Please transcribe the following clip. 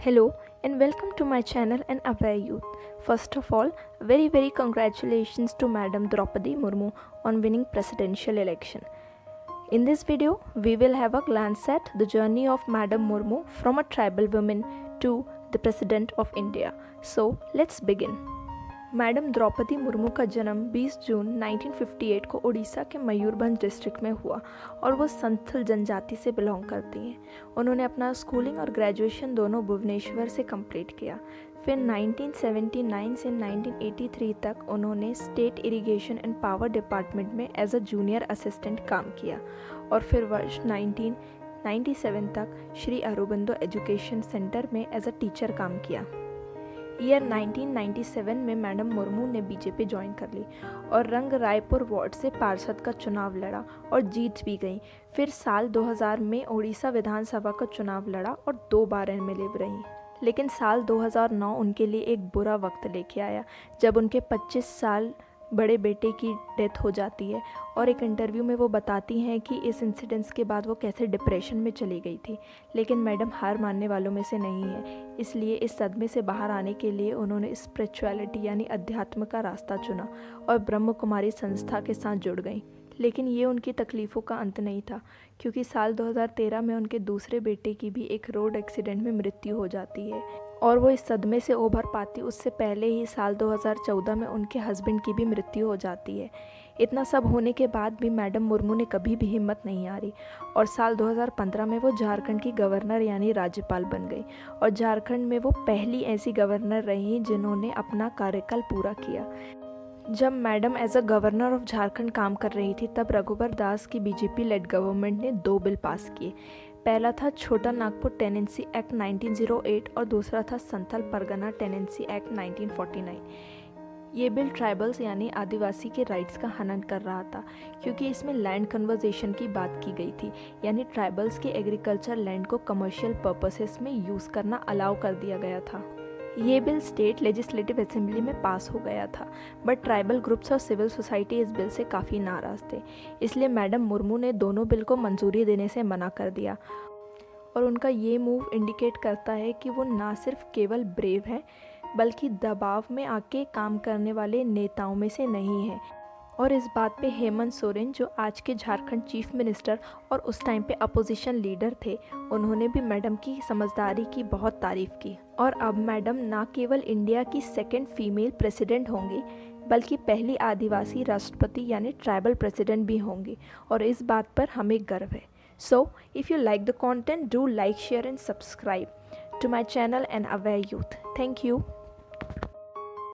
Hello and welcome to my channel and Aware Youth. First of all, very congratulations to Madam Draupadi Murmu on winning presidential election. In this video, we will have a glance at the journey of Madam Murmu from a tribal woman to the President of India. So, let's begin. Madam Draupadi Murmu का जन्म 20 जून 1958 को उड़ीसा के Mayurbhanj district में हुआ और वो संथल जनजाति से बिलोंग करती हैं। उन्होंने अपना स्कूलिंग और ग्रेजुएशन दोनों भुवनेश्वर से कंप्लीट किया। फिर 1979 से 1983 तक उन्होंने state irrigation and power department में एज अ जूनियर असिस्टेंट काम किया और फिर वर्ष 1997 तक श्री अरबिंदो एजुकेशन सेंटर में एज अ टीचर काम किया। ईयर 1997 में मैडम मुर्मू ने बीजेपी ज्वाइन कर ली और रंग रायपुर वार्ड से पार्षद का चुनाव लड़ा और जीत भी गई। फिर साल 2000 में ओडिशा विधानसभा का चुनाव लड़ा और 2 बार एमएलए भी रही। लेकिन साल 2009 उनके लिए एक बुरा वक्त लेके आया जब उनके 25 साल बड़े बेटे की डेथ हो जाती है और एक इंटरव्यू में वो बताती हैं कि इस इंसिडेंट्स के बाद वो कैसे डिप्रेशन में चली गई थी। लेकिन मैडम हार मानने वालों में से नहीं है, इसलिए इस सदमे से बाहर आने के लिए उन्होंने स्पिरिचुअलिटी यानी अध्यात्म का रास्ता चुना और ब्रह्म कुमारी संस्था के साथ जुड़ गई। लेकिन ये उनकी तकलीफ़ों का अंत नहीं था, क्योंकि साल 2013 में उनके दूसरे बेटे की भी एक रोड एक्सीडेंट में मृत्यु हो जाती है और वो इस सदमे से उभर पाती उससे पहले ही साल 2014 में उनके हस्बैंड की भी मृत्यु हो जाती है। इतना सब होने के बाद भी मैडम मुर्मू ने कभी भी हिम्मत नहीं हारी और साल 2015 में वो झारखंड की गवर्नर यानी राज्यपाल बन गई और झारखंड में वो पहली ऐसी गवर्नर रही जिन्होंने अपना कार्यकाल पूरा किया। जब madam as a governor of Jharkhand काम कर रही थी तब रघुबर दास की बीजेपी लेड गवर्नमेंट ने 2 बिल पास किए। पहला था छोटा नागपुर टेनेंसी एक्ट 1908 और दूसरा था संथल परगना टेनेंसी एक्ट 1949। ये बिल ट्राइबल्स यानी आदिवासी के राइट्स का हनन कर रहा था, क्योंकि इसमें लैंड कन्वर्जेशन की बात की गई थी, यानी ट्राइबल्स के एग्रीकल्चर लैंड को कमर्शियल पर्पसेस में यूज़ करना अलाउ कर दिया गया था। ये बिल स्टेट लेजिस्लेटिव असेंबली में पास हो गया था, बट ट्राइबल ग्रुप्स और सिविल सोसाइटी इस बिल से काफ़ी नाराज़ थे। इसलिए मैडम मुर्मू ने दोनों बिल को मंजूरी देने से मना कर दिया और उनका ये मूव इंडिकेट करता है कि वो ना सिर्फ केवल ब्रेव हैं बल्कि दबाव में आके काम करने वाले नेताओं में से नहीं है। और इस बात पे हेमंत सोरेन, जो आज के झारखंड चीफ मिनिस्टर और उस टाइम पे अपोजिशन लीडर थे, उन्होंने भी मैडम की समझदारी की बहुत तारीफ़ की। और अब मैडम ना केवल इंडिया की सेकंड फीमेल प्रेसिडेंट होंगी बल्कि पहली आदिवासी राष्ट्रपति यानी ट्राइबल प्रेसिडेंट भी होंगी और इस बात पर हमें गर्व है। So if you like the content, do like, share and subscribe to my channel and Aware Youth. Thank you.